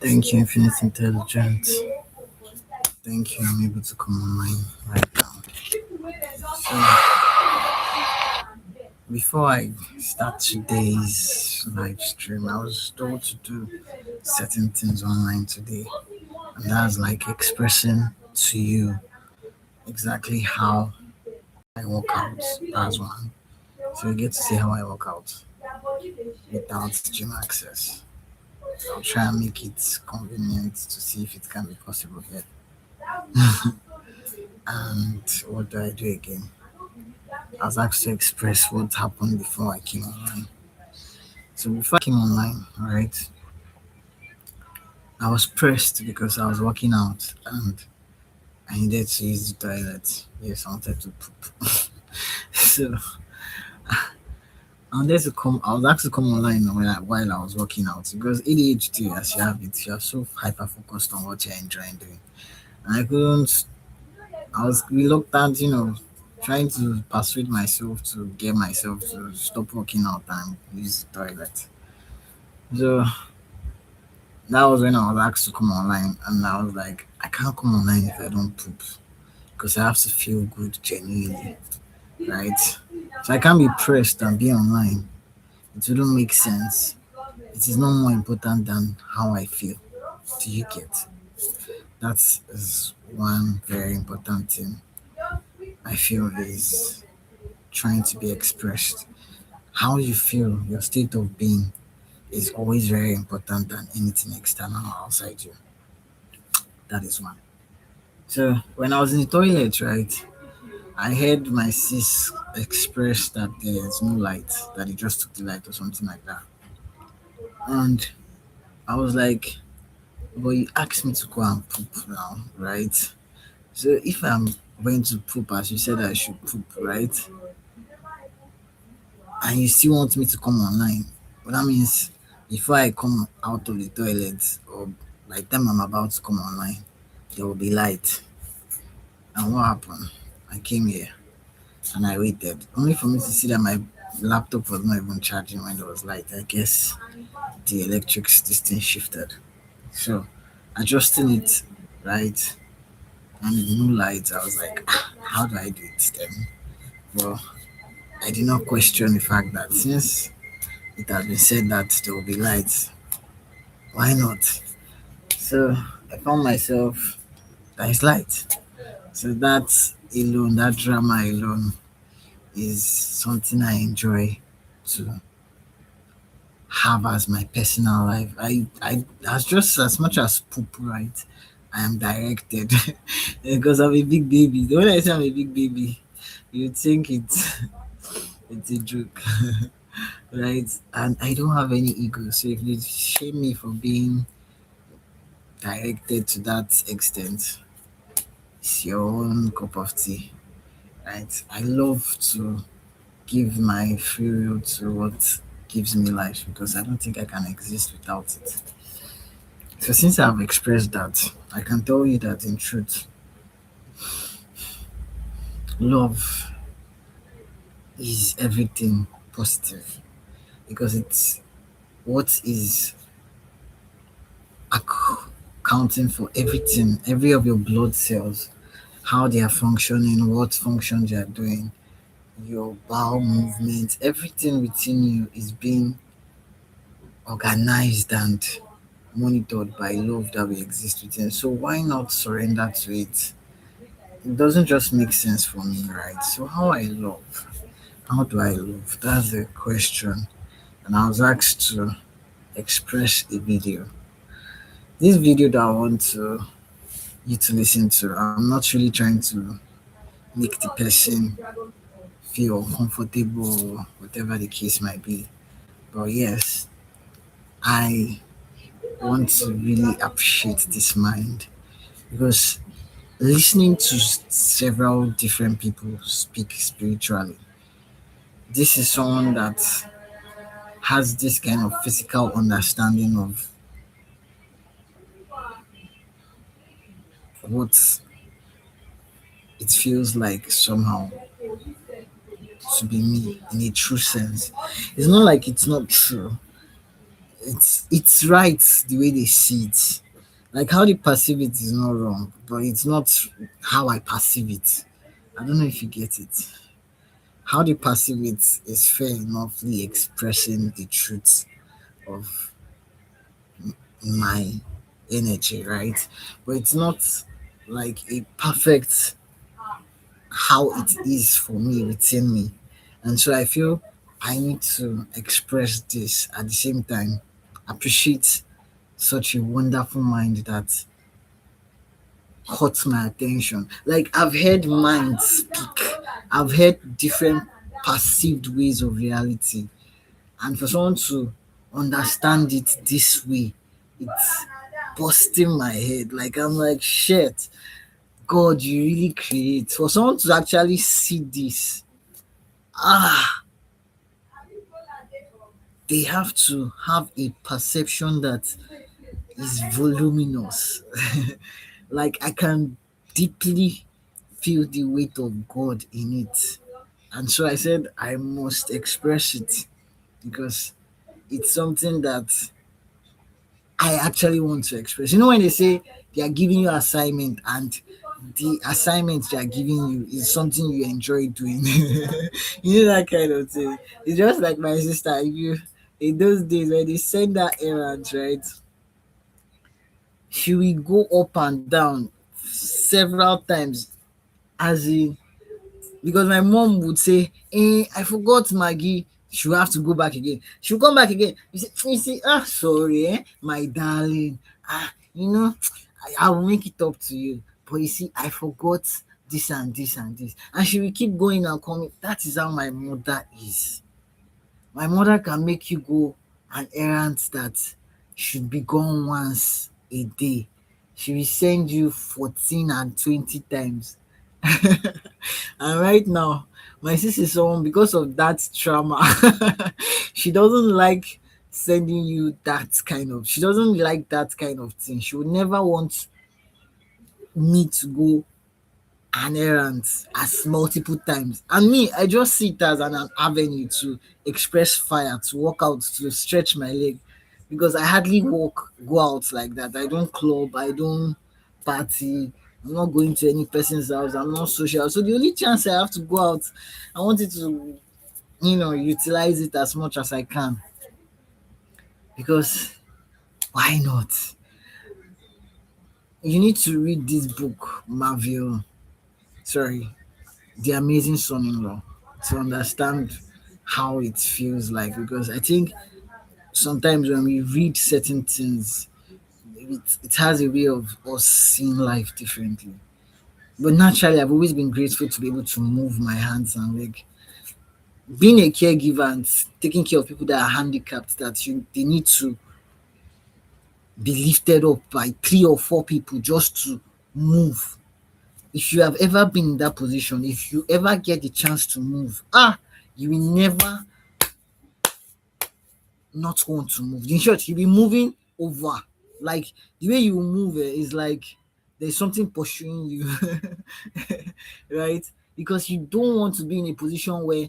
Thank you, Infinite Intelligence. Thank you. I'm able to come online right now. So, before I start today's live stream, I was told to do certain things online today, and that's like expressing to you exactly how I work out. That's one. So you get to see how I work out without gym access. I'll try and make it convenient to see if it can be possible here. And what do I do again? I was asked to express what happened before I came online. So before I came online, right, I was pressed because I was working out and I needed to use the toilet. Yes, I wanted to poop. So I wanted to come. I was asked to come online while I was working out because ADHD, as you have it, you're so hyper focused on what you're enjoying doing, and I couldn't. I was reluctant, trying to persuade myself to get myself to stop working out and use the toilet. So that was when I was asked to come online, and I was like, I can't come online if I don't poop because I have to feel good genuinely, right? So I can't be pressed and be online. It wouldn't make sense. It is not more important than how I feel. Do you get? That is one very important thing I feel is trying to be expressed. How you feel, your state of being, is always very important than anything external or outside you. That is one. So when I was in the toilet, right, I heard my sis express that there's no light, that he just took the light or something like that. And I was like, but you asked me to go and poop now, right? So if I'm going to poop as you said I should poop, right? And you still want me to come online, well, that means before I come out of the toilet or by the time I'm about to come online, there will be light. And what happened? I came here and I waited, only for me to see that my laptop was not even charging when there was light. I guess the electric system shifted. So adjusting it, right, and the new light, I was like, how do I do it then? Well, I did not question the fact that since it has been said that there will be light, why not? So I found myself, there is light. So that alone, that drama alone, is something I enjoy to have as my personal life. I as just as much as poop, right? I am directed because I'm a big baby. When I say I'm a big baby, you think it's a joke, right? And I don't have any ego, so if you shame me for being directed to that extent, it's your own cup of tea, right? I love to give my free will to what gives me life because I don't think I can exist without it. So since I've expressed that, I can tell you that in truth, love is everything positive because it's what is accounting for everything, every of your blood cells, how they are functioning, what functions you are doing, your bowel movements, everything within you is being organized and monitored by love that we exist within. So why not surrender to it? It doesn't just make sense for me, right? So how I love, how do I love? That's the question. And I was asked to express a video. This video that I want you to listen to, I'm not really trying to make the person feel comfortable or whatever the case might be. But yes, I want to really appreciate this mind because listening to several different people speak spiritually, this is someone that has this kind of physical understanding of what it feels like somehow to be me in a true sense. It's not like it's not true. it's right the way they see it. Like how they perceive it is not wrong, but it's not how I perceive it. I don't know if you get it. How they perceive it is fair enoughly expressing the truth of my energy, right? But it's not like a perfect how it is for me within me. And so I feel I need to express this at the same time. Appreciate such a wonderful mind that caught my attention. Like I've heard minds speak, I've heard different perceived ways of reality. And for someone to understand it this way, it's busting my head. Like I'm like, shit, God, you really create. For someone to actually see this, ah, they have to have a perception that is voluminous. Like I can deeply feel the weight of God in it. And so I said I must express it because it's something that I actually want to express. You know when they say they are giving you assignment and the assignment they are giving you is something you enjoy doing. You know that kind of thing. It's just like my sister. If you in those days when they send her errands, right? She will go up and down several times as in because my mom would say, I forgot Maggie. She'll have to go back again. She'll come back again. You see, sorry, my darling. I will make it up to you. But you see, I forgot this and this and this. And she will keep going and coming. That is how my mother is. My mother can make you go an errand that should be gone once a day. She will send you 14 and 20 times. And right now, my sister is someone because of that trauma. She doesn't like sending you that kind of she doesn't like that kind of thing. She would never want me to go an errand as multiple times. And me, I just see it as an avenue to express fire, to walk out, to stretch my leg. Because I hardly go out like that. I don't club, I don't party, I'm not going to any person's house, I'm not social. So the only chance I have to go out, I wanted to, utilize it as much as I can. Because why not? You need to read this book, Marvel. Sorry, The Amazing Son-in-Law, to understand how it feels like. Because I think sometimes when we read certain things, it has a way of us seeing life differently. But naturally, I've always been grateful to be able to move my hands and leg. Being a caregiver and taking care of people that are handicapped, that they need to be lifted up by 3 or 4 people just to move. If you have ever been in that position, if you ever get the chance to move, you will never not want to move. In short, you'll be moving over. Like the way you move is like there's something pursuing you, right? Because you don't want to be in a position where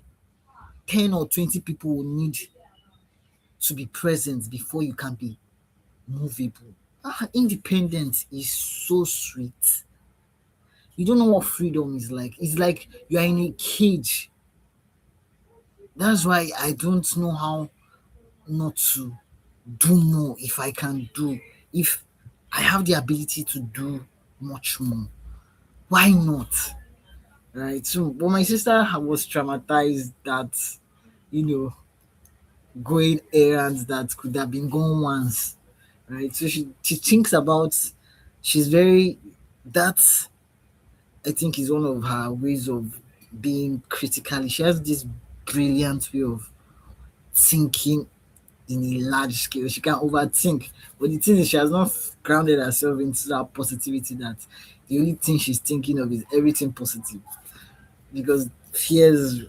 10 or 20 people will need to be present before you can be movable. Independence is so sweet. You don't know what freedom is like. It's like you are in a cage. That's why I don't know how not to do more if I can do. If I have the ability to do much more, why not? Right. So, but my sister was traumatized that, you know, going errands that could have been gone once. Right. So she thinks about, she's very, that's, I think, is one of her ways of being critically. She has this brilliant way of thinking in a large scale. She can overthink. But the thing is, she has not grounded herself into that positivity that the only thing she's thinking of is everything positive. Because fears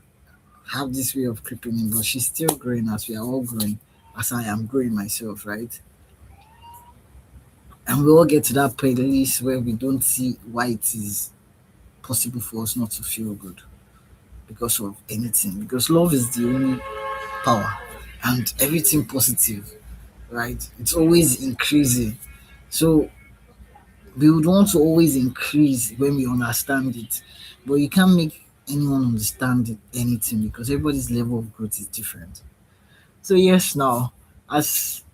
have this way of creeping in, but she's still growing as we are all growing, as I am growing myself, right? And we all get to that place where we don't see why it is possible for us not to feel good because of anything. Because love is the only power and everything positive. right? It's always increasing. So we would want to always increase when we understand it, but you can't make anyone understand anything because everybody's level of growth is different. So yes, now as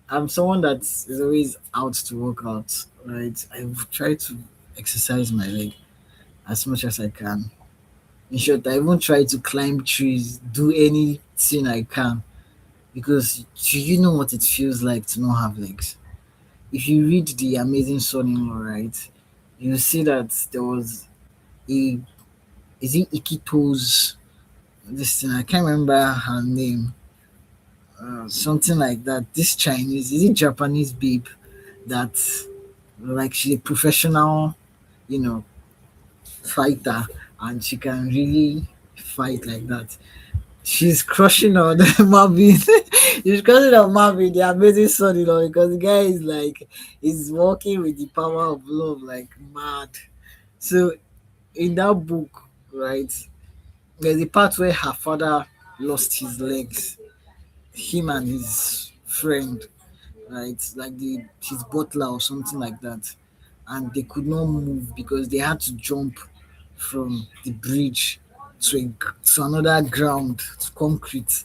I'm someone that is always out to work out, right? I try to exercise my leg as much as I can. In short, I even try to climb trees, do anything I can because do you know what it feels like to not have legs? If you read The Amazing Son-in-Law, right, you see that there was a is it Ikito's this thing, I can't remember her name, something like that. This Chinese, is it Japanese babe that like she's a professional, you know, fighter and she can really fight like that. She's crushing on Marvin. She's crushing on Marvin, the amazing son, because the guy is like he's working with the power of love like mad. So in that book, right, there's a part where her father lost his legs, him and his friend, right, like the his butler or something like that, and they could not move because they had to jump from the bridge to another ground, to concrete,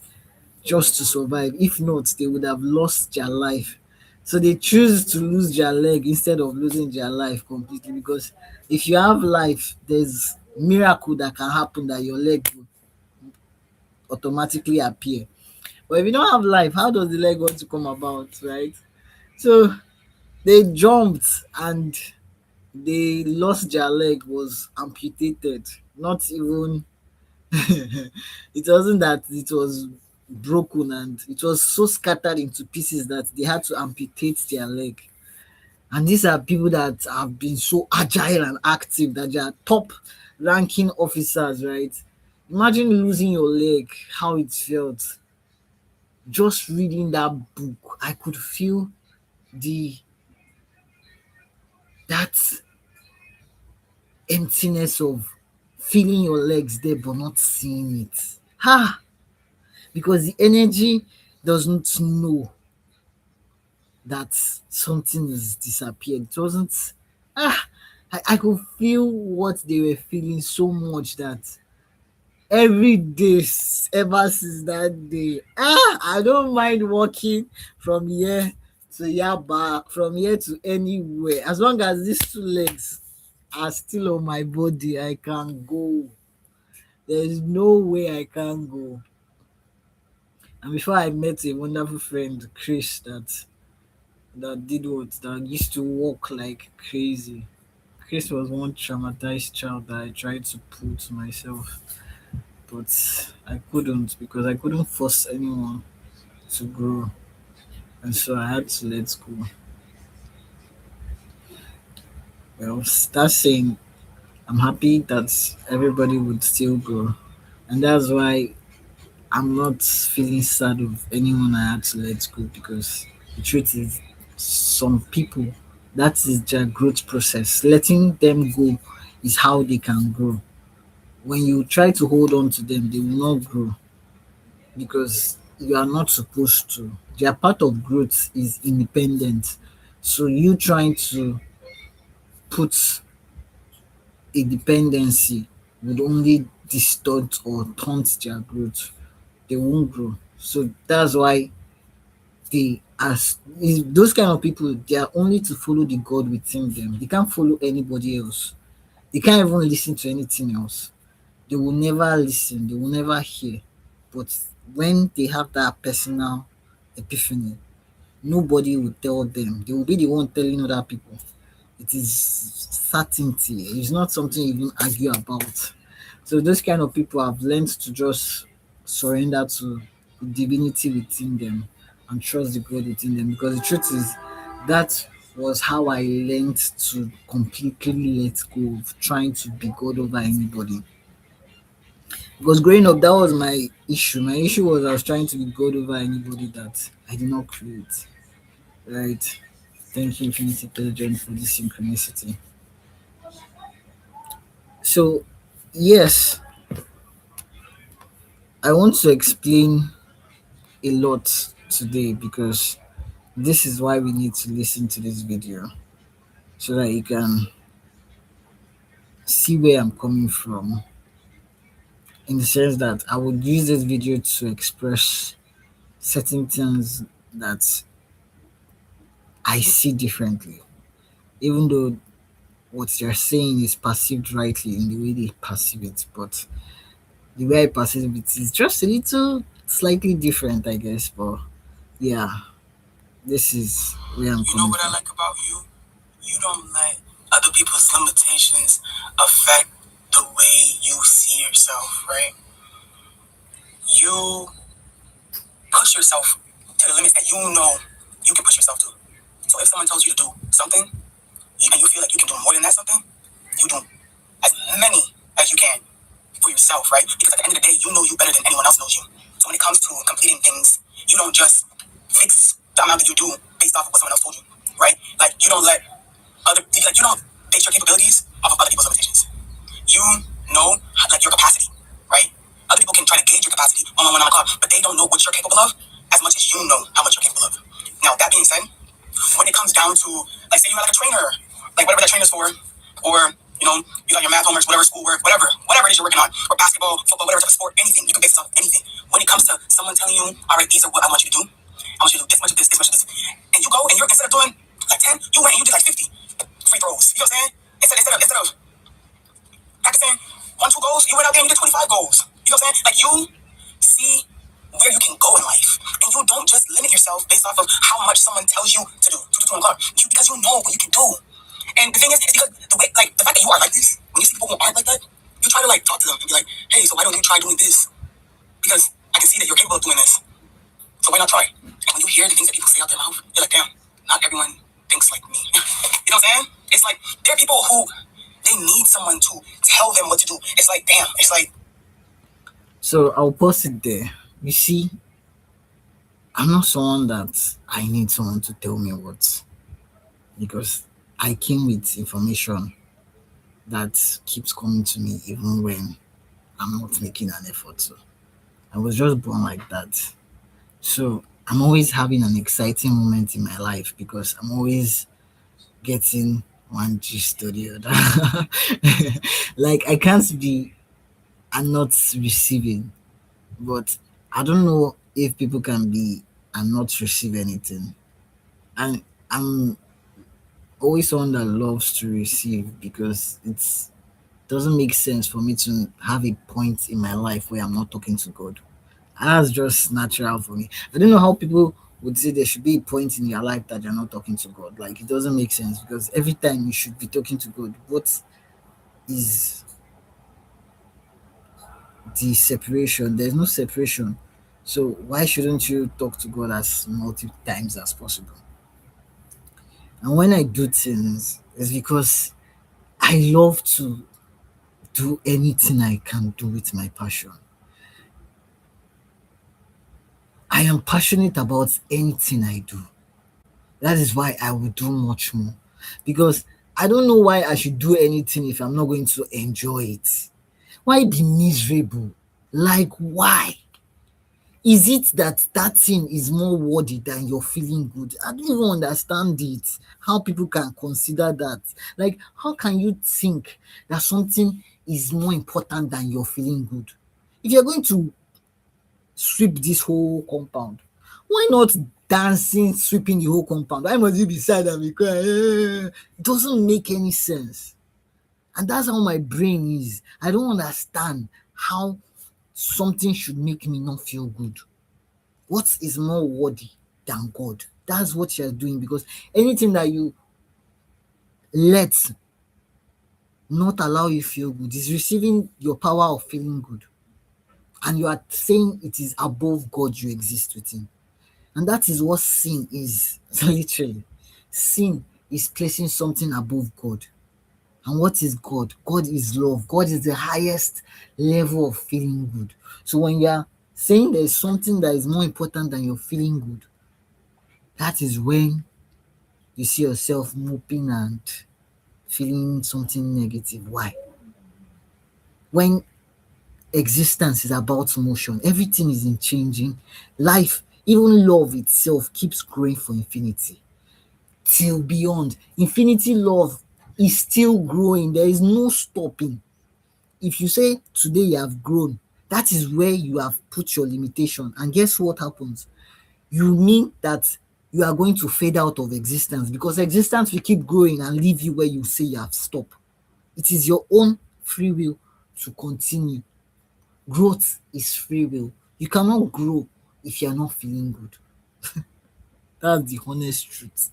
just to survive. If not, they would have lost their life. So they choose to lose their leg instead of losing their life completely because if you have life, there's miracle that can happen that your leg will automatically appear. But if you don't have life, how does the leg want to come about, right? So they jumped and they lost their leg, was amputated. Not even it wasn't that it was broken, and it was so scattered into pieces that they had to amputate their leg. And these are people that have been so agile and active that they are top ranking officers, right? Imagine losing your leg, how it felt. Just reading that book, I could feel the that emptiness of feeling your legs there but not seeing it. Ha! Because the energy doesn't know that something is disappeared. It wasn't I could feel what they were feeling so much that every day ever since that day, I don't mind walking from here to here back, from here to anywhere. As long as these two legs are still on my body, I can go. There is no way I can't go. And before I met a wonderful friend, Chris, that did what that used to walk like crazy. Chris was one traumatized child that I tried to pull to myself, but I couldn't because I couldn't force anyone to grow, and so I had to let go. Well, that's saying I'm happy that everybody would still grow, and that's why I'm not feeling sad of anyone I had to let go because the truth is, some people, that is their growth process. Letting them go is how they can grow. When you try to hold on to them, they will not grow because you are not supposed to. Their part of growth is independent. So you trying to put a dependency would only distort or taunt their growth. They won't grow. So that's why they as those kind of people, they are only to follow the God within them. They can't follow anybody else. They can't even listen to anything else. They will never listen, they will never hear. But when they have that personal epiphany, nobody will tell them. They will be the one telling other people. It is certainty. It's not something you even argue about. So those kind of people have learned to just surrender to the divinity within them and trust the God within them. Because the truth is, that was how I learned to completely let go of trying to be God over anybody. Because growing up, that was my issue. My issue was I was trying to be God over anybody that I did not create. Right. Thank you, Infinity Intelligence, for this synchronicity. So, yes, I want to explain a lot. today because this is why we need to listen to this video so that you can see where I'm coming from, in the sense that I would use this video to express certain things that I see differently, even though what you're saying is perceived rightly in the way they perceive it, but the way I perceive it is just a little slightly different, I guess. But yeah, this is where I'm coming What I from. like about you? You don't let other people's limitations affect the way you see yourself, right? You push yourself to the limits that you know you can push yourself to. So if someone tells you to do something and you feel like you can do more than that something, you do as many as you can for yourself, right? Because at the end of the day, you know you better than anyone else knows you. So when it comes to completing things, you don't just fix the amount that you do based off of what someone else told you, right? Like you don't let you don't base your capabilities off of other people's limitations. You know like your capacity, right? Other people can try to gauge your capacity on a car, but they don't know what you're capable of as much as you know how much you're capable of. Now that being said, when it comes down to like say you have like a trainer, like whatever that trainer's for, or you got your math homeworks, whatever schoolwork, whatever it is you're working on, or basketball, football, whatever type of sport, anything, you can base it off anything. When it comes to someone telling you, all right, these are what I want you to do. I want you to do this much of this much of this. And you go and you're instead of doing like 10, you went and you did like 50 free throws. You know what I'm saying? Instead of practicing 1, 2 goals, you went out there and you did 25 goals. You know what I'm saying? Like you see where you can go in life. And you don't just limit yourself based off of how much someone tells you to do, to o'clock. Because you know what you can do. And the thing is, it's because the way, like, the fact that you are like this, when you see people who aren't like that, you try to, like, talk to them and be like, hey, so why don't you try doing this? Because I can see that you're capable of doing this. So why not try? And when you hear the things that people say out their mouth, you're like, damn, not everyone thinks like me. You know what I'm saying? It's like, there are people who, they need someone to tell them what to do. It's like, damn, it's like, So I'll pause it there. You see, I'm not someone that I need someone to tell me what, because I came with information that keeps coming to me even when I'm not making an effort to. I was just born like that. So I'm always having an exciting moment in my life because I'm always getting one gist or the other. Like I can't be and not receiving, but I don't know if people can be and not receive anything. And I'm always someone that loves to receive because it's doesn't make sense for me to have a point in my life where I'm not talking to God. That's just natural for me. I don't know how people would say there should be a point in your life that you're not talking to God. Like it doesn't make sense because every time you should be talking to God. What is the separation? There's no separation. So why shouldn't you talk to God as multiple times as possible? And when I do things, it's because I love to do anything I can do with my passion. I am passionate about anything I do. That is why I will do much more. Because I don't know why I should do anything if I'm not going to enjoy it. Why be miserable? Like, why? Is it that that thing is more worthy than you're feeling good? I don't even understand it. How people can consider that. Like, how can you think that something is more important than you're feeling good? If you're going to sweep this whole compound, why not dancing, sweeping the whole compound? Why must you be sad and be crying? It doesn't make any sense. And that's how my brain is. I don't understand how something should make me not feel good. What is more worthy than God? That's what you're doing because anything that you let not allow you feel good is receiving your power of feeling good. And you are saying it is above God you exist within. And that is what sin is. Literally. Sin is placing something above God. And what is God? God is love. God is the highest level of feeling good. So when you are saying there is something that is more important than your feeling good, that is when you see yourself moping and feeling something negative. Why? When existence is about motion, everything is in changing. Life, Even love itself keeps growing for infinity till beyond. Infinity love is still growing. There is no stopping. If you say today you have grown, that is where you have put your limitation. And guess what happens? You mean that you are going to fade out of existence, because existence will keep growing and leave you where you say you have stopped. It is your own free will to continue. Growth is free will. You cannot grow if you are not feeling good. That's the honest truth.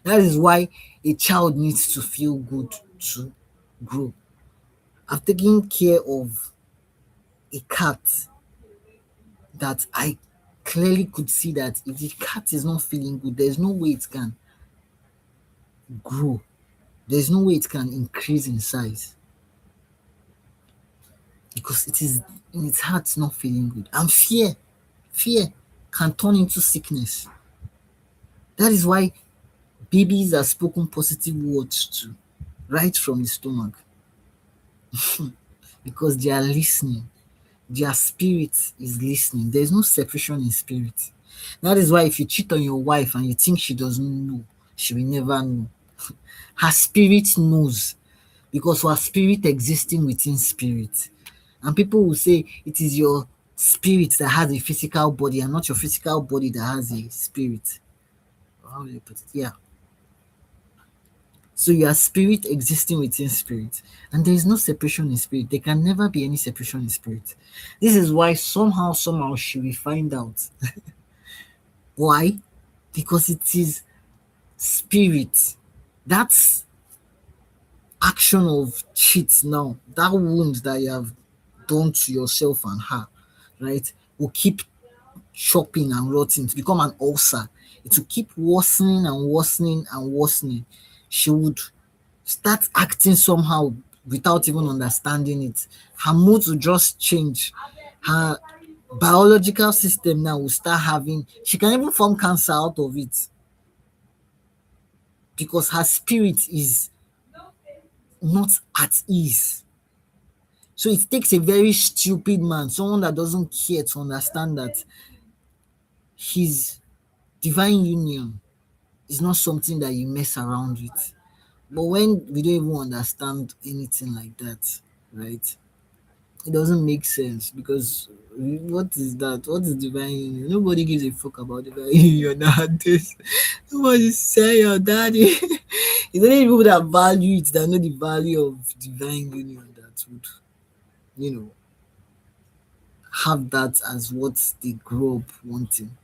That is why a child needs to feel good to grow. I've taken care of a cat that I clearly could see that if the cat is not feeling good, there's no way it can grow. There's no way it can increase in size because it is in its heart not feeling good. And fear can turn into sickness. That is why babies are spoken positive words to right from the stomach, because they are listening. Their spirit is listening. There's no separation in spirit. That is why if you cheat on your wife and you think she doesn't know, she will never know. Her spirit knows, because her spirit existing within spirit. And people will say it is your spirit that has a physical body and not your physical body that has a spirit. How will you put it? Yeah. So your spirit existing within spirit, and there is no separation in spirit. There can never be any separation in spirit. This is why somehow she will find out. Why? Because it is spirit. That's action of cheat now. That wound that you have done to yourself and her, right, will keep chopping and rotting to become an ulcer. It will keep worsening and worsening and worsening. She would start acting somehow without even understanding it. Her mood will just change. Her biological system now will start having, she can even form cancer out of it because her spirit is not at ease. So it takes a very stupid man, someone that doesn't care, to understand that his divine union is not something that you mess around with. But when we don't even understand anything like that, right? It doesn't make sense because what is that? What is divine union? Nobody gives a fuck about divine union nowadays. Nobody say your daddy. It's only people that value it that know the value of divine union that would, you know, have that as what they grow up wanting.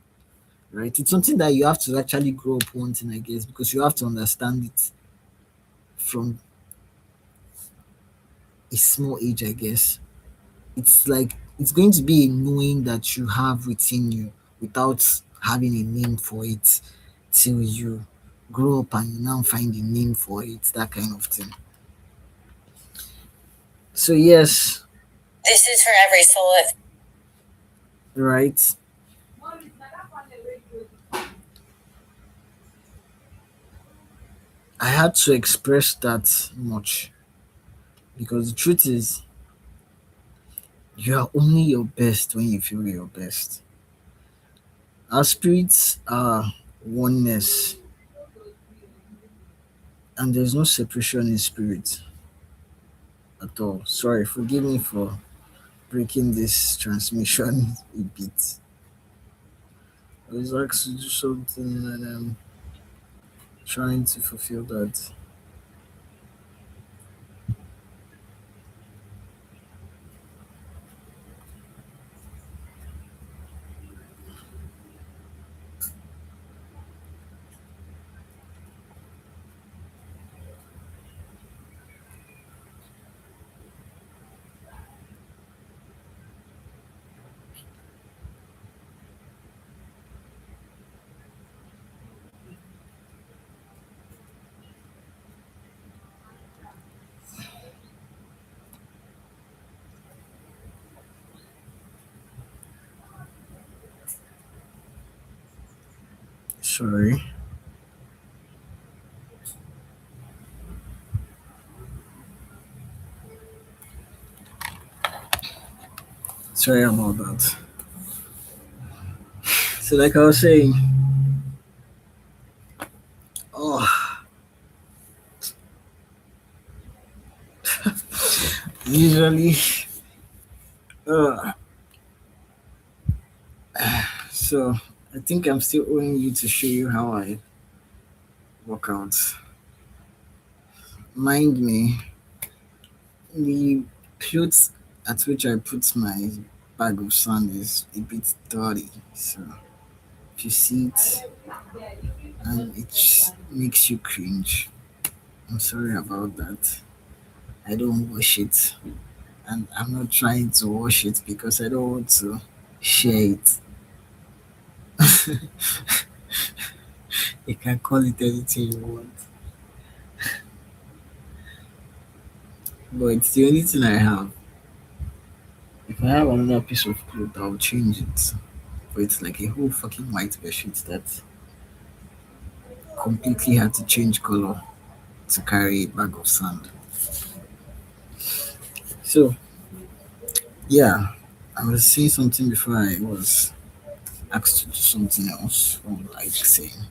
Right? It's something that you have to actually grow up wanting, I guess, because you have to understand it from a small age, I guess. It's like it's going to be a knowing that you have within you without having a name for it till you grow up and you now find a name for it, that kind of thing. So yes, This is for every soul. right. I had to express that much because the truth is you are only your best when you feel your best. Our spirits are oneness and there's no separation in spirit at all. Sorry, forgive me for breaking this transmission a bit. I was asked to do something and I'm trying to fulfill that. Sorry. Sorry about that. So So, like I was saying, oh, usually, uh, so I think I'm still owing you to show you how I work out. Mind me, the clothes at which I put my bag of sand is a bit dirty. So if you see it and it makes you cringe, I'm sorry about that. I don't wash it, and I'm not trying to wash it because I don't want to share it. You can call it anything you want, but it's the only thing I have. If I have another piece of cloth, I'll change it. But it's like a whole fucking white bedsheet that completely had to change color to carry a bag of sand. So yeah, I was saying something before I was asked to do something else. What was I saying?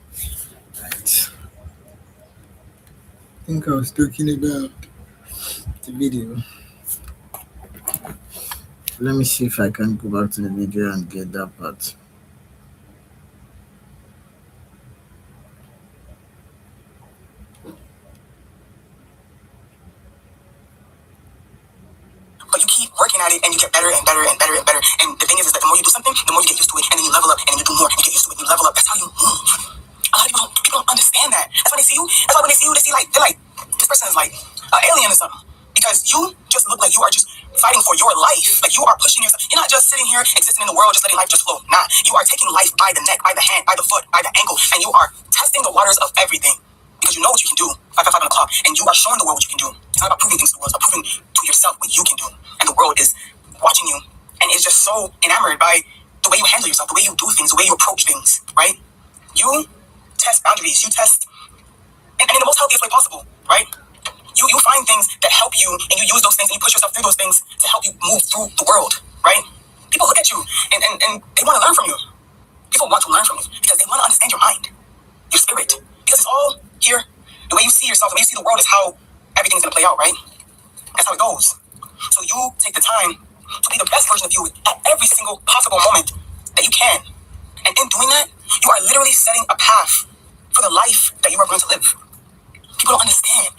Right. I think I was talking about the video. Let me see if I can go back to the video and get that part. But you keep working at it and you get better and better and better and better. And the thing is that the more you do something, the more you get used to it, and then you level up and then you do more and you get used to it and you level up. That's how you move. A lot of people don't understand that. That's why they see you. That's why when they see you, they see like they're like, this person is like an alien or something. Because you just look like you are just fighting for your life. Like you are pushing yourself. You're not just sitting here existing in the world, just letting life just flow. Nah, you are taking life by the neck, by the hand, by the foot, by the ankle, and you are testing the waters of everything. Because you know what you can do, 5 on the clock, and you are showing the world what you can do. It's not about proving things to the world, it's about proving to yourself what you can do. And the world is watching you and is just so enamored by the way you handle yourself, the way you do things, the way you approach things, right? You test boundaries, you test, and in the most healthiest way possible, right? You find things that help you and you use those things and you push yourself through those things to help you move through the world, right? People look at you and they want to learn from you. People want to learn from you because they want to understand your mind, your spirit. Because it's all here. The way you see yourself, the way you see the world is how everything's going to play out, right? That's how it goes. So you take the time to be the best version of you at every single possible moment that you can. And in doing that, you are literally setting a path for the life that you are going to live. People don't understand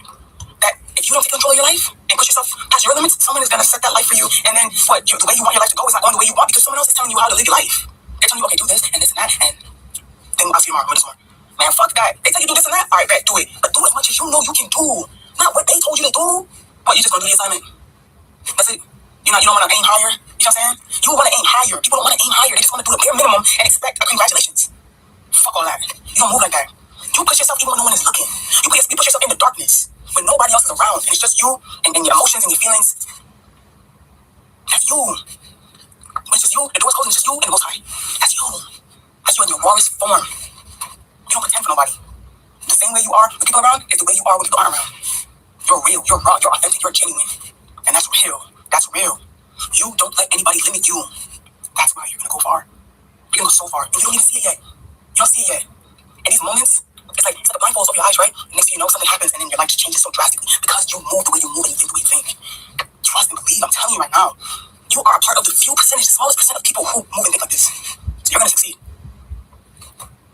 that if you don't take control of your life and push yourself past your limits, someone is going to set that life for you. And then the way you want your life to go is not going the way you want because someone else is telling you how to live your life. They're telling you, okay, do this and this and that. And then I'll see you tomorrow. This one. Man, fuck that. They tell you do this and that. All right, bet, do it. But do as much as you know you can do. Not what they told you to do. What, you just going to do the assignment? That's it. You don't want to aim higher. You know what I'm saying? You want to aim higher. People don't want to aim higher. They just want to do the bare minimum and expect a congratulations. Fuck all that. You don't move like that. You push yourself even when no one is looking. You push yourself in the darkness when nobody else is around. And it's just you and your emotions and your feelings. That's you. When it's just you, the door's closed and it's just you and the Most High. That's you. That's you in your rawest form. You don't pretend for nobody. The same way you are with people around is the way you are with people aren't around. You're real. You're raw. You're authentic. You're genuine. And that's real. That's real. You don't let anybody limit you. That's why you're going to go far. You're going to go so far. And you don't even see it yet. You don't see it yet. And these moments, it's like the blindfolds over your eyes, right? And next thing you know, something happens and then your life just changes so drastically because you move the way you move and you think the way you think. Trust and believe. I'm telling you right now. You are a part of the few percentage, the smallest percent of people who move and think like this. So you're going to succeed.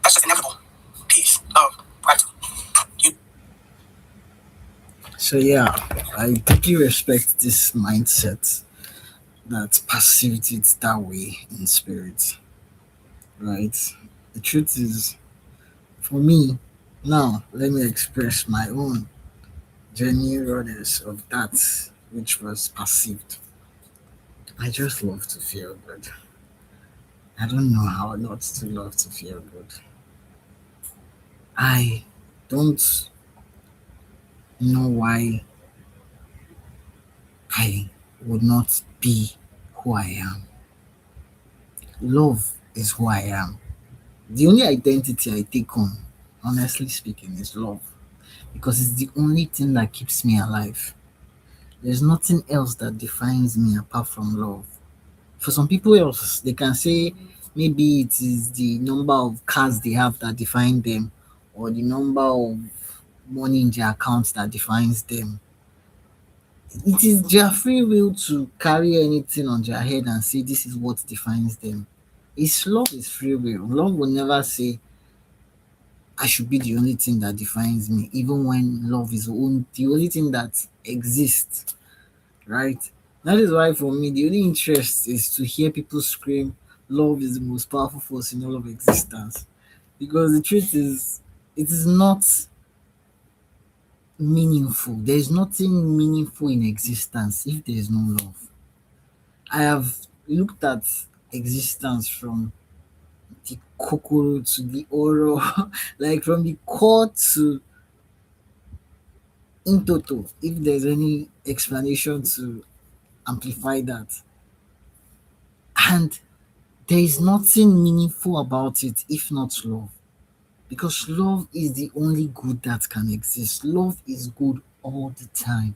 That's just inevitable. Peace, love, gratitude. So yeah, I deeply respect this mindset that perceived it that way in spirit, right? The truth is, for me, now let me express my own genuine rawness of that which was perceived. I just love to feel good. I don't know how not to love to feel good. I don't know why I would not be who I am. Love is who I am. The only identity I take on, honestly speaking, is love because it's the only thing that keeps me alive. There's nothing else that defines me apart from love. For some people else, they can say Maybe it is the number of cars they have that define them, or the number of money in their accounts that defines them. It is their free will to carry anything on their head and say this is what defines them. It's love is free will. Love will never say I should be the only thing that defines me, even when love is the only thing that exists, right? That is why for me the only interest is to hear people scream love is the most powerful force in all of existence. Because the truth is it is not meaningful. There is nothing meaningful in existence if there is no love. I have looked at existence from the kokoro to the oro, like from the core to in total, if there's any explanation to amplify that. And there is nothing meaningful about it if not love. Because love is the only good that can exist. Love is good all the time.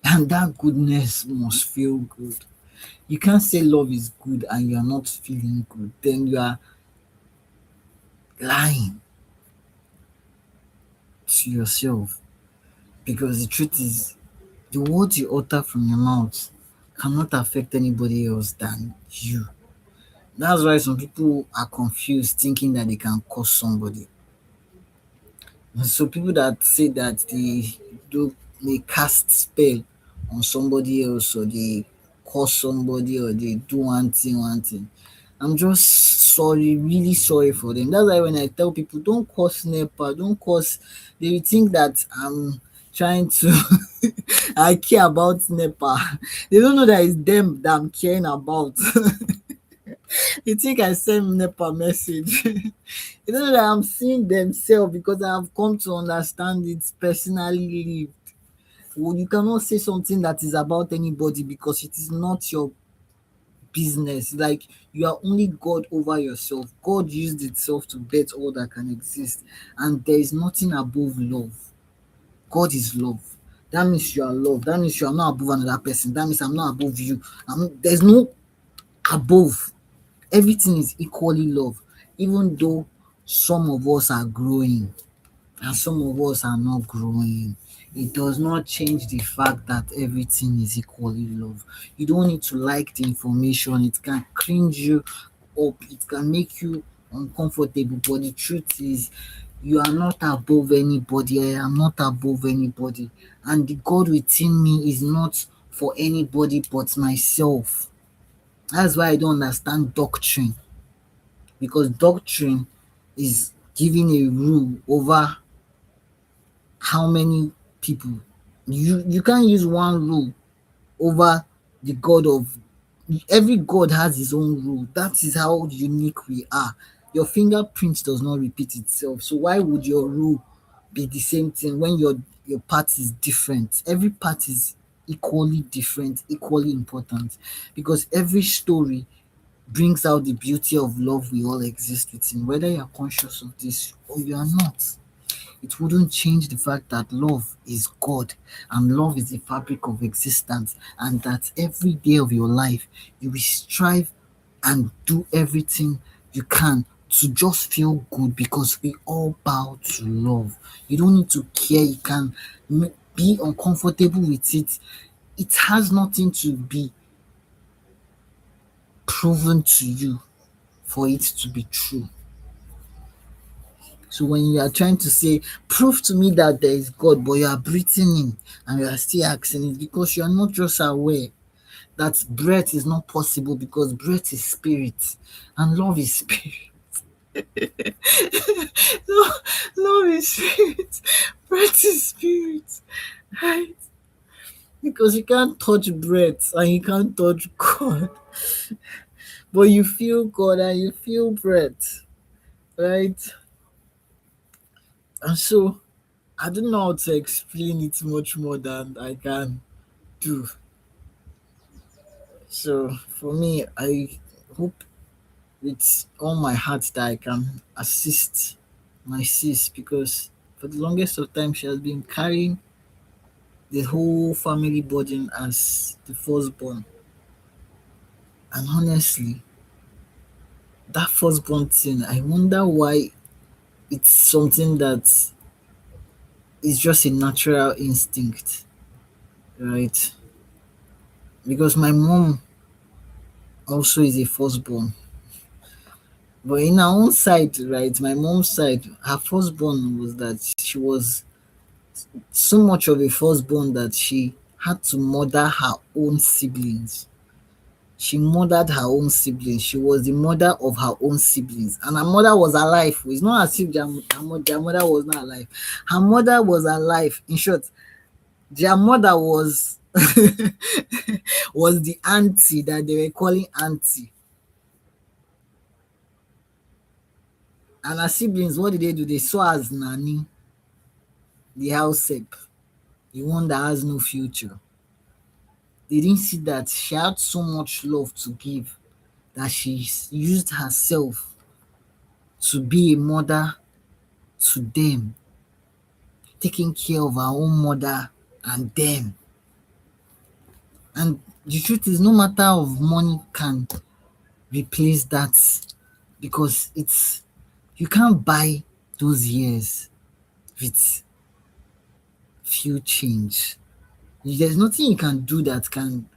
And that goodness must feel good. You can't say love is good and you're not feeling good. Then you are lying to yourself. Because the truth is, the words you utter from your mouth cannot affect anybody else than you. That's why some people are confused thinking that they can curse somebody. So people that say that they cast spell on somebody else or they curse somebody or they do one thing. I'm just sorry, really sorry for them. That's why when I tell people don't curse NEPA, don't curse, they will think that I'm trying to I care about NEPA. They don't know that it's them that I'm caring about. You think I send NEPA message. You know that I'm seeing themselves because I have come to understand it personally lived. Well, you cannot say something that is about anybody because it is not your business. Like you are only God over yourself. God used itself to bet all that can exist, and there is nothing above love. God is love. That means you are love. That means you are not above another person. That means I'm not above you. There's no above. Everything is equally love, even though some of us are growing and some of us are not growing. It does not change the fact that everything is equally love. You don't need to like the information, it can cringe you up, it can make you uncomfortable. But the truth is, you are not above anybody. I am not above anybody. And the God within me is not for anybody but myself. That's why I don't understand doctrine, because doctrine is giving a rule over how many people. You can't use one rule over the God of every God has his own rule. That is how unique we are. Your fingerprint does not repeat itself. So why would your rule be the same thing when your part is different? Every part is equally different, equally important, because every story brings out the beauty of love we all exist within, whether you're conscious of this or you are not. It wouldn't change the fact that love is God and love is the fabric of existence, and that every day of your life you will strive and do everything you can to just feel good, because we all bow to love. You don't need to care. You can be uncomfortable with it. It has nothing to be proven to you for it to be true. So when you are trying to say, prove to me that there is God, but you are breathing in and you are still asking, it because you are not just aware that breath is not possible, because breath is spirit and love is spirit. No, love is spirit, breath is spirit, right? Because you can't touch breath and you can't touch God, but you feel God and you feel breath, right? And so I don't know how to explain it much more than I can do. So for me, I hope with all my heart that I can assist my sis, because for the longest of time she has been carrying the whole family burden as the firstborn. And honestly, that firstborn thing, I wonder why it's something that is just a natural instinct, right? Because my mom also is a firstborn. But in her own side, right, my mom's side, her firstborn was that she was so much of a firstborn that she had to mother her own siblings. She mothered her own siblings. She was the mother of her own siblings. And her mother was alive. It's not as if their mother was not alive. Her mother was alive. In short, their mother was was the auntie that they were calling auntie. And her siblings, what did they do? They saw her as nanny, the house help, the one that has no future. They didn't see that she had so much love to give that she used herself to be a mother to them, taking care of her own mother and them. And the truth is, no matter of money can replace that, because it's you can't buy those years with few change. There's nothing you can do that can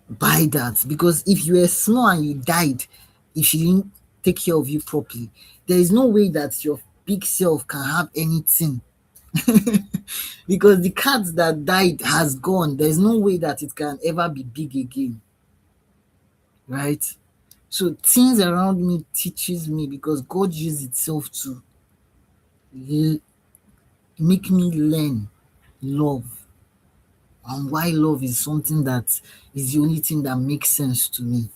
buy that, because if you were small and you died, if she didn't take care of you properly, there is no way that your big self can have anything. Because the cat that died has gone. There's no way that it can ever be big again, right? So things around me teaches me, because God used itself to l- make me learn love, and why love is something that is the only thing that makes sense to me.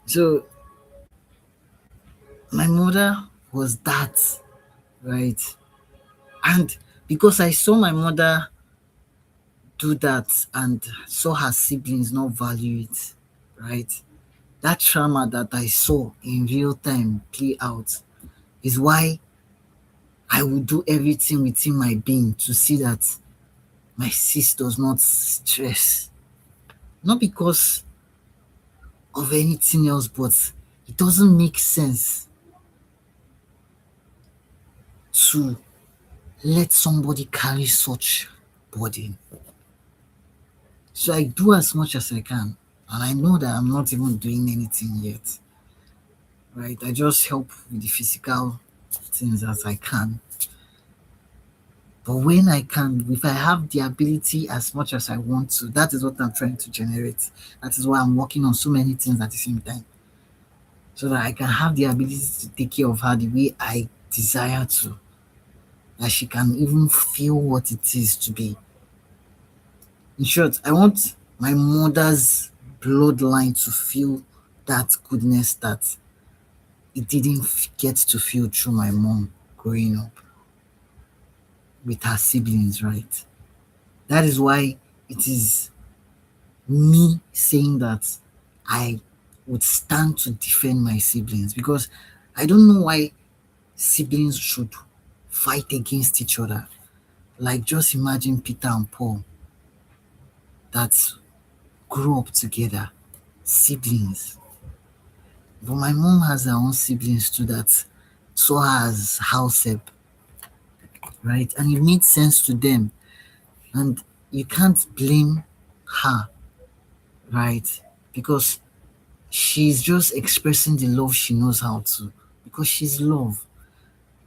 So my mother was that, right? And because I saw my mother do that and saw her siblings not value it, right? That trauma that I saw in real time play out is why I will do everything within my being to see that my sis does not stress. Not because of anything else, but it doesn't make sense to let somebody carry such burden. So I do as much as I can. And I know that I'm not even doing anything yet. Right? I just help with the physical things as I can. But when I can, if I have the ability as much as I want to, that is what I'm trying to generate. That is why I'm working on so many things at the same time. So that I can have the ability to take care of her the way I desire to. That she can even feel what it is to be. In short, I want my mother's bloodline to feel that goodness that it didn't get to feel through my mom growing up with her siblings, right? That is why it is me saying that I would stand to defend my siblings, because I don't know why siblings should fight against each other. Like, just imagine Peter and Paul that grew up together, siblings. But my mom has her own siblings too that saw her as house help, right? And it made sense to them. And you can't blame her, right? Because she's just expressing the love she knows how to, because she's love.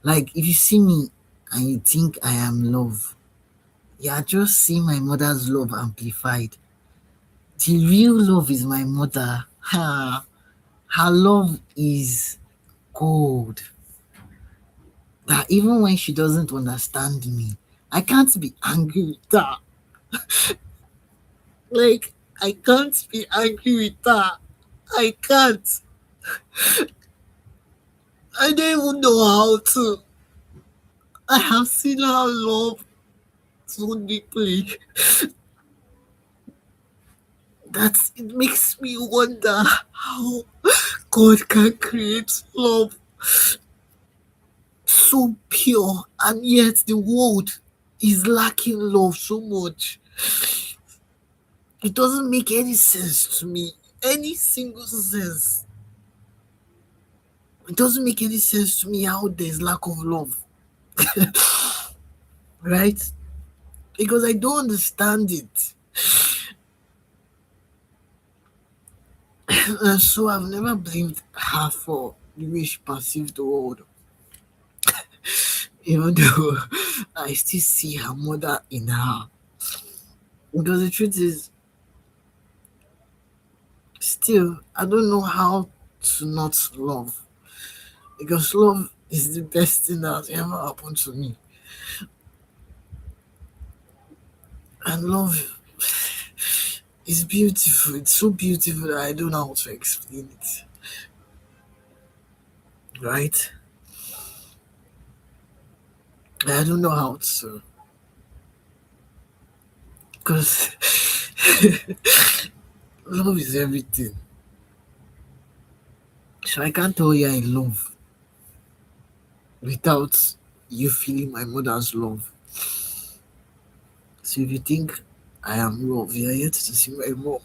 Like, if you see me and you think I am love, you are just seeing my mother's love amplified. The real love is my mother. Her love is gold. That even when she doesn't understand me, I can't be angry with her. Like, I can't be angry with her. I can't. I don't even know how to. I have seen her love so deeply that it makes me wonder how God can create love so pure, and yet the world is lacking love so much. It doesn't make any sense to me. Any single sense. It doesn't make any sense to me how there's lack of love. Right? Because I don't understand it. And so I've never blamed her for the way she perceived the world. Even though I still see her mother in her. Because the truth is, still, I don't know how to not love. Because love is the best thing that has ever happened to me. And love is beautiful. It's so beautiful that I don't know how to explain it. Right? I don't know how to. Because love is everything. So I can't tell you I love without you feeling my mother's love. So if you think I am love, you're yet to see my mom.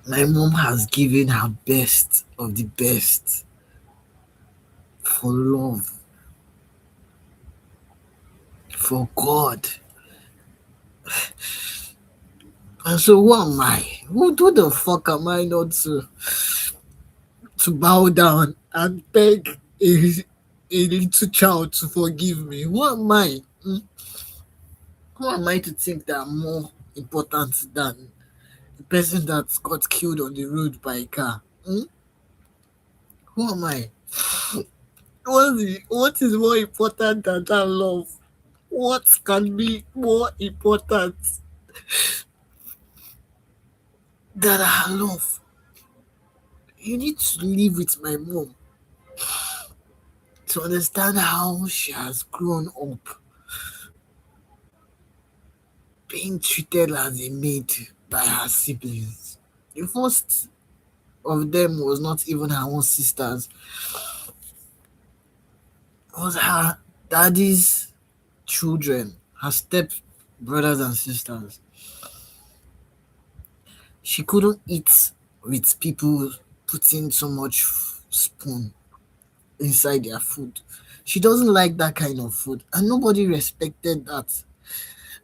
My mom has given her best of the best for love, for God. And so who am I? Who the fuck am I not to bow down and beg a little child to forgive me? Who am I? Who am I to think that I'm more important than the person that got killed on the road by a car? Who am I? What is more important than that love? What can be more important than her love? You need to live with my mom to understand how she has grown up being treated as a maid by her siblings. The first of them was not even her own sisters, it was her daddy's children, her step brothers and sisters. She couldn't eat with people putting so much spoon inside their food. She doesn't like that kind of food, and nobody respected that.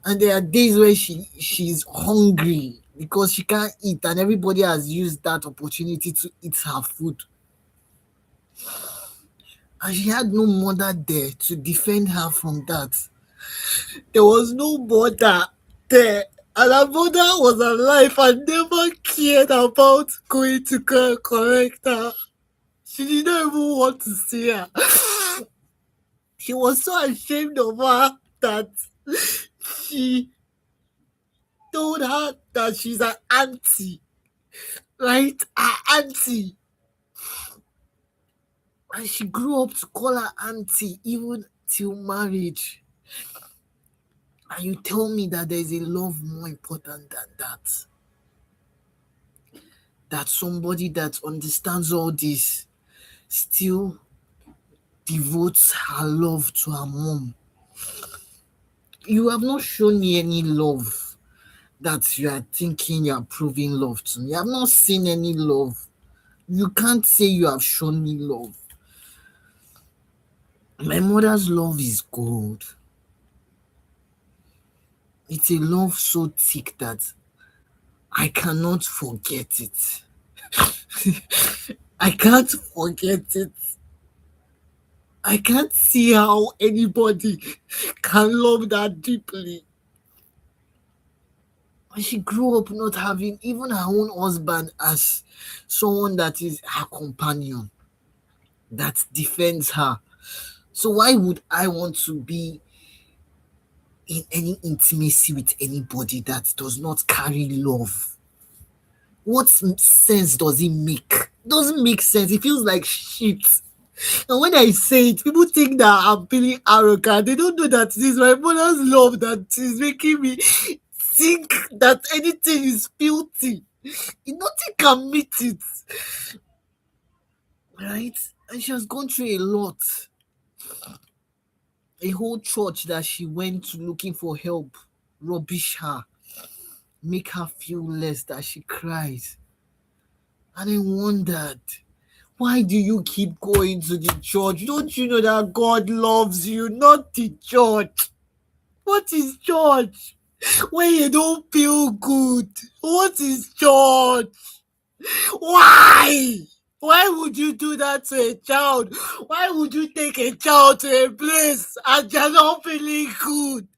And there are days where she's hungry because she can't eat, and everybody has used that opportunity to eat her food. And she had no mother there to defend her from that. There was no mother there. And her mother was alive and never cared about going to correct her. She did not even want to see her. She was so ashamed of her that she told her that she's an auntie. Right? Her auntie. And she grew up to call her auntie even till marriage. And you tell me that there's a love more important than that. That somebody that understands all this still devotes her love to her mom. You have not shown me any love that you are thinking you are proving love to me. I have not seen any love. You can't say you have shown me love. My mother's love is gold. It's a love so thick that I cannot forget it. I can't forget it. I can't see how anybody can love that deeply. And she grew up not having even her own husband as someone that is her companion, that defends her. So why would I want to be in any intimacy with anybody that does not carry love? What sense does it make? It doesn't make sense. It feels like shit. And when I say it, people think that I'm feeling arrogant. They don't know that it is my mother's love that is making me think that anything is filthy. Nothing can meet it. Right? And she has gone through a lot. A whole church that she went to looking for help rubbish her, make her feel less that she cries. And I wondered, why do you keep going to the church? Don't you know that God loves you, not the church? What is church? When you don't feel good, what is church? Why? Why would you do that to a child? Why would you take a child to a place and they're not feeling good?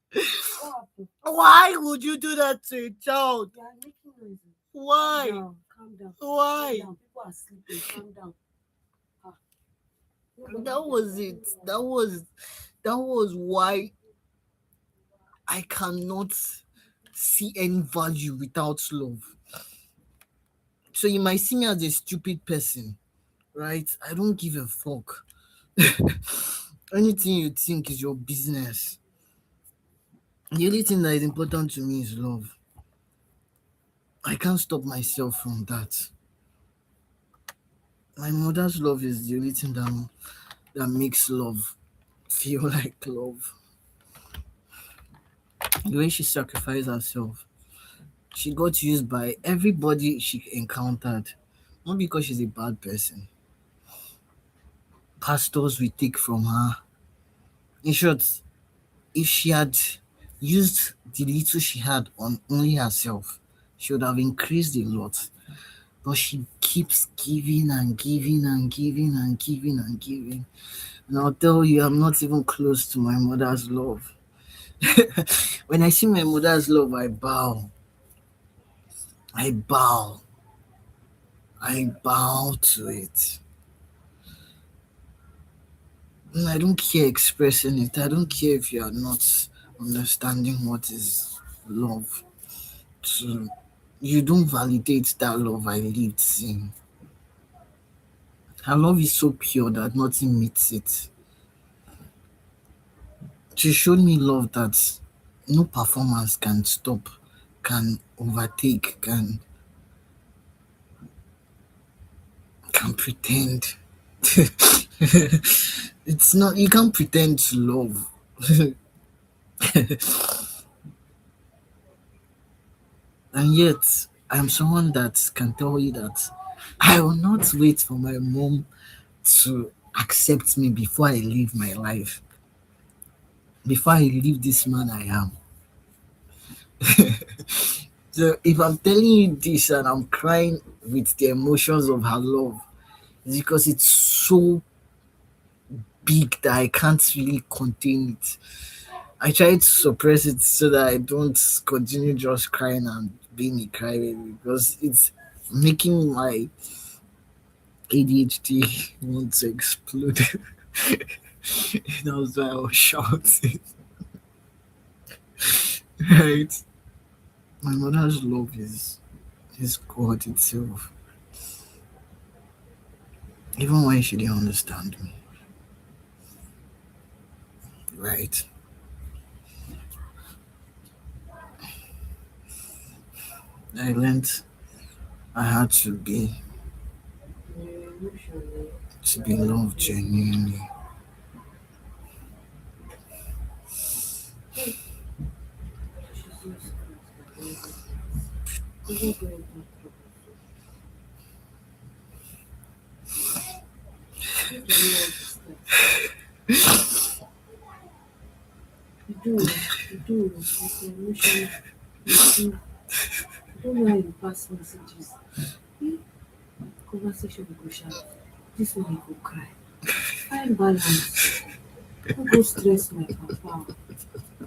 Why would you do that to a child? You are making noise. Why? Calm down. Why? Calm down. People are sleeping. Calm down. Ah. That was it. That was why I cannot see any value without love. So you might see me as a stupid person, right? I don't give a fuck. Anything you think is your business. The only thing that is important to me is love. I can't stop myself from that. My mother's love is the only thing that makes love feel like love. The way she sacrificed herself, she got used by everybody she encountered. Not because she's a bad person. Pastors we take from her. In short, if she had used the little she had on only herself, she would have increased a lot. But she keeps giving and giving and giving and giving and giving. And I'll tell you, I'm not even close to my mother's love. When I see my mother's love, I bow. I bow. I bow to it. And I don't care expressing it. I don't care if you are not understanding what is love. So you don't validate that love I lived seeing. Her love is so pure that nothing meets it. She showed me love that no performance can stop, can overtake, can pretend. It's not, you can't pretend to love. And yet I'm someone that can tell you that I will not wait for my mom to accept me before I live my life, before I leave this man I am. So if I'm telling you this and I'm crying with the emotions of her love, it's because it's so big that I can't really contain it. I try to suppress it so that I don't continue just crying and being a crybaby because it's making my ADHD want to explode. That's why I was shouting. Right? My mother's love is God itself. Even when she didn't understand me. Right? I learned I had to be loved genuinely. You do, you do, like emotional, you do. I don't know how you pass messages. Eh, conversation go shout. This one you go cry. Find balance. Don't go stress my papa.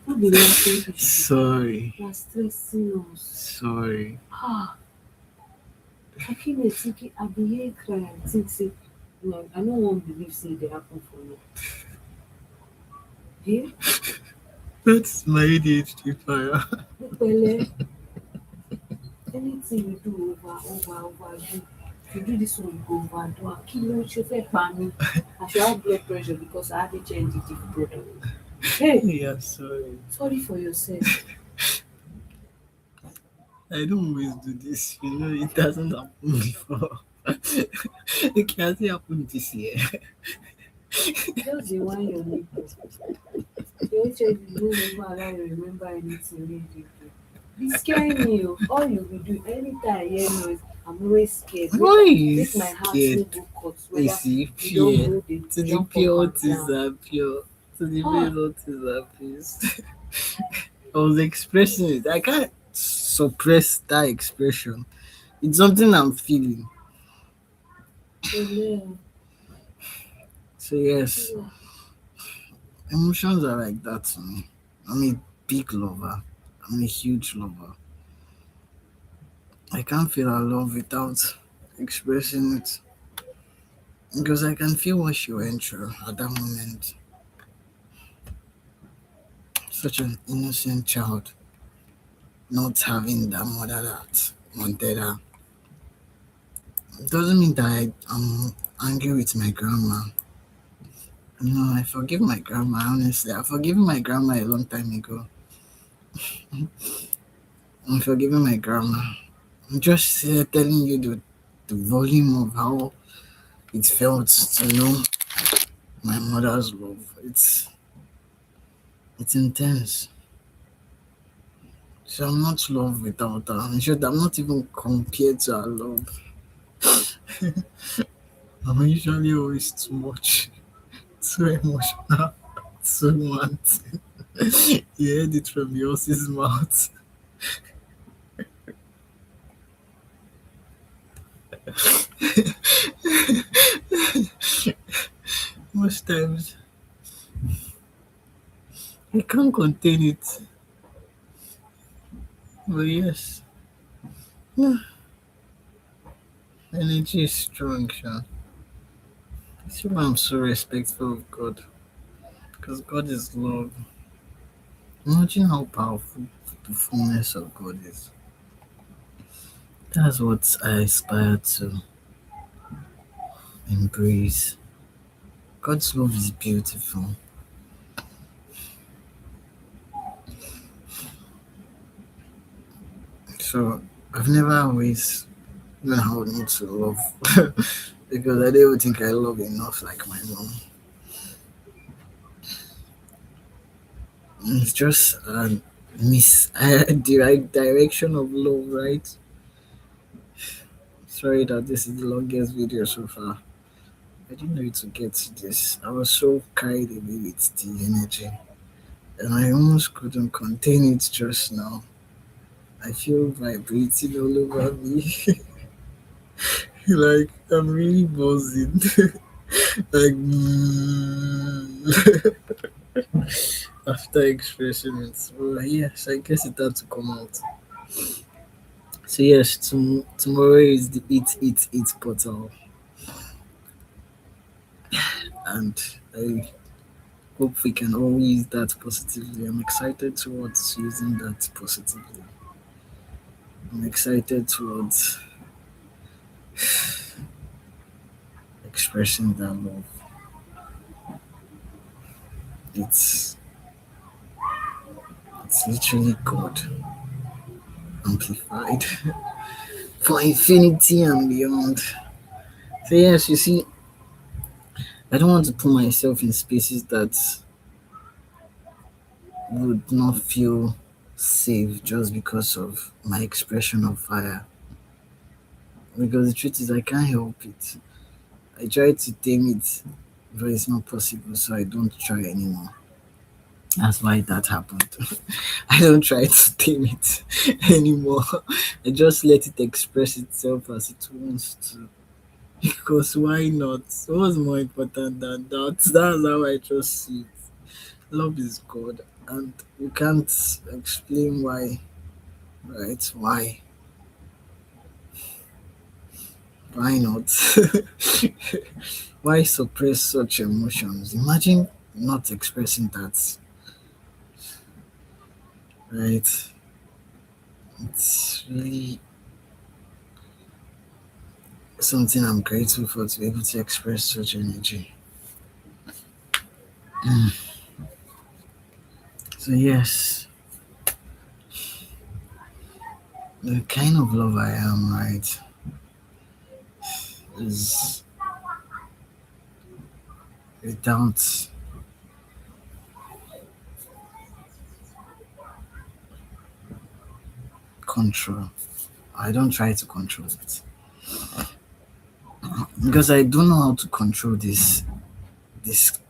No be laughing issue. Sorry. You are stressing us. Sorry. Ah, I feel like thinking I be here cry and think say, no, I no wan believe say e dey happen for me. Eh? That's my ADHD fire. Pẹ̀lẹ́, anything you do overdo. If you do this one, you go overdo am. Kí ló ṣe fẹ́ pa mí? I should have blood pressure because I have HND brother. Hey, Yeah, sorry. sorry for yourself. I don't always do this. You know, it doesn't happen before. It can't happen this year. Just the one your neighbor. Your HOD won't even allow you remember anything wey you do. Be scare me o. All you go do anytime I hear noise, I'm always scared. Why you Make my heart scared? no go cut You whether see, you don pure. go dey To the jump up pure, and what is down. that pure? To the Ah, base, what is that peace? I was expressing it. I can't suppress that expression. It's something I'm feeling. pẹ̀lẹ́ o. So yes, emotions are like that to me. I'm a big lover. I'm a huge lover. I can't feel a love without expressing it because I can feel what she went through at that moment. Such an innocent child, not having that mother that wanted her. It doesn't mean that I'm angry with my grandma. No, I forgive my grandma, honestly. I forgive my grandma a long time ago. I'm forgiving my grandma. I'm just telling you the volume of how it felt to know my mother's love. It's intense. So I'm not love without her. In short, I'm not even compared to her love. I'm usually always too much, too emotional, too much. You heard it from the horse's mouth. Most times I can't contain it. But yes, yeah, energy is strong, Sha. That's why I'm so respectful of God. Because God is love. Imagine how powerful the fullness of God is. That's what I aspire to embrace. God's love is beautiful. So I've never always known how not to love because I don't even think I love enough like my mom. It's just a the right direction of love, right? Sorry that this is the longest video so far. I didn't know to get to this. I was so carried away with the energy and I almost couldn't contain it just now. I feel vibrating all over me. Like I'm really buzzing. Like after expressing it. Well, yes, I guess it had to come out. So yes, tomorrow is the Eat portal, and I hope we can all use that positively. I'm excited towards using that positively. I'm excited towards expressing that love. It's it's literally God amplified for infinity and beyond. So yes, you see, I don't want to put myself in spaces that would not feel safe just because of my expression of fire. Because the truth is, I can't help it. I try to tame it, but it's not possible, so I don't try anymore. That's why that happened. I don't try to tame it anymore. I just let it express itself as it wants to. Because why not? What's more important than that? That's how I just see it. Love is God, and you can't explain why, right? Why not? Why suppress such emotions? Imagine not expressing that, right? It's really something I'm grateful for to be able to express such energy. So, yes, the kind of love I am, right, is without control. I don't try to control it because I don't know how to control this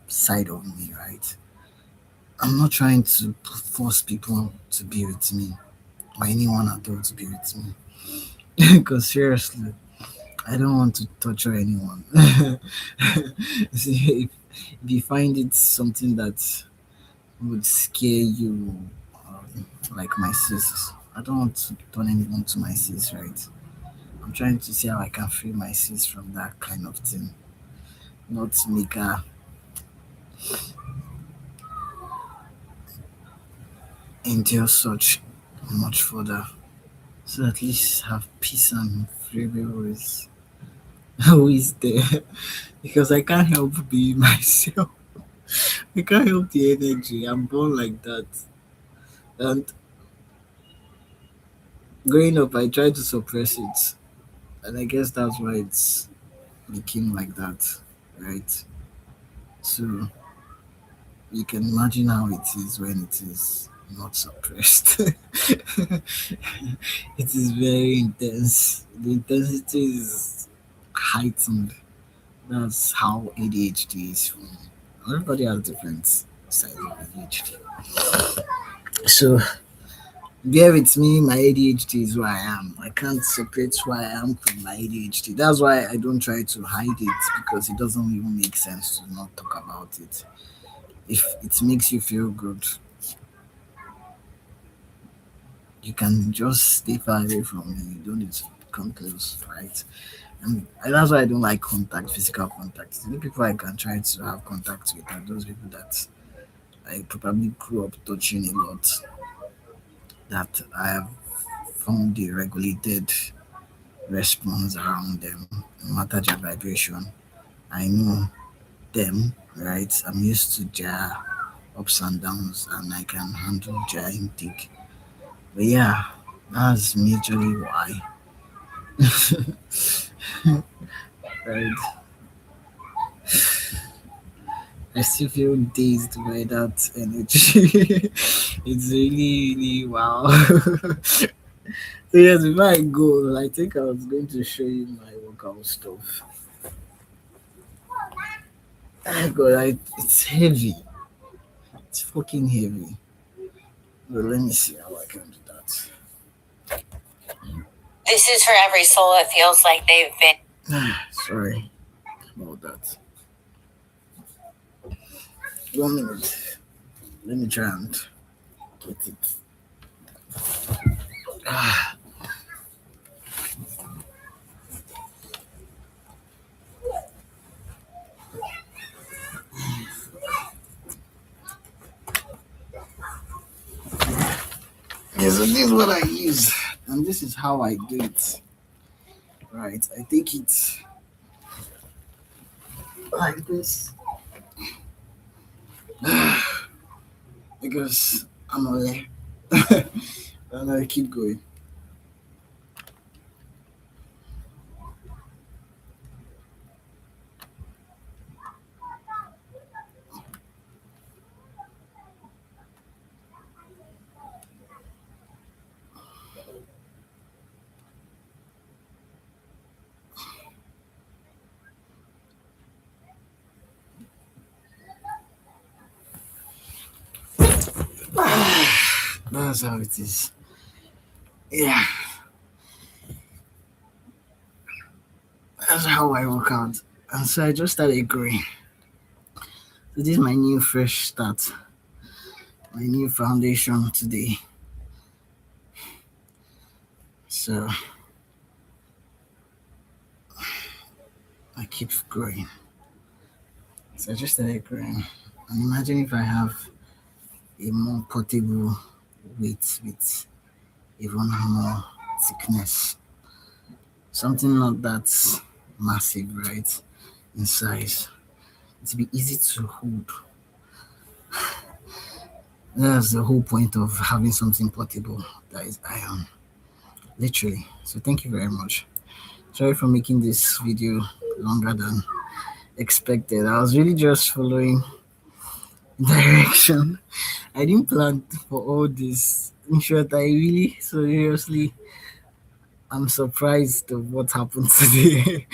side of me, right? I'm not trying to force people to be with me or anyone at all to be with me. Because seriously, I don't want to torture anyone. See, if you find it something that would scare you, like my sis, I don't want to turn anyone to my sis, right? I'm trying to see how I can free my sis from that kind of thing, not make her endure such much further. So at least have peace and free will is always there. Because I can't help being myself. I can't help the energy. I'm born like that. And growing up, I tried to suppress it. And I guess that's why it's became like that, right? So you can imagine how it is when it is not suppressed. It is very intense. The intensity is heightened. That's how ADHD is for me. Everybody has different sides of ADHD. So bear with me, my ADHD is who I am. I can't separate who I am from my ADHD. That's why I don't try to hide it because it doesn't even make sense to not talk about it. If it makes you feel good, you can just stay far away from me. You don't need to come close, right? And that's why I don't like contact, physical contact. The only people I can try to have contact with are those people that I probably grew up touching a lot, that I have found a regulated response around them, no matter their vibration. I know them, right? I'm used to their ups and downs and I can handle their intake. But yeah, that's majorly why. Right. I still feel dazed by that energy. It's really, really wow. So yes, before I go, I think I was going to show you my workout stuff. Oh God, it's heavy. It's fucking heavy. But let me see how I can do that. This is for every soul that feels like they've been. Sorry about that. 1 minute. Let me try and get it. Ah, yeah, so this is what I use, and this is how I do it. Right, I take it like this because I'm aware, and I keep going. That's how it is. Yeah, that's how I work out. And so I just started growing. So this is my new fresh start, my new foundation today. So I keep growing. So I just started growing. And imagine if I have a more portable weight with even more thickness. Something not that massive, right? In size. It'll be easy to hold. That's the whole point of having something portable that is iron. Literally. So thank you very much. Sorry for making this video longer than expected. I was really just following direction. I didn't plan for all this. In short, I really seriously I'm surprised of what happened today.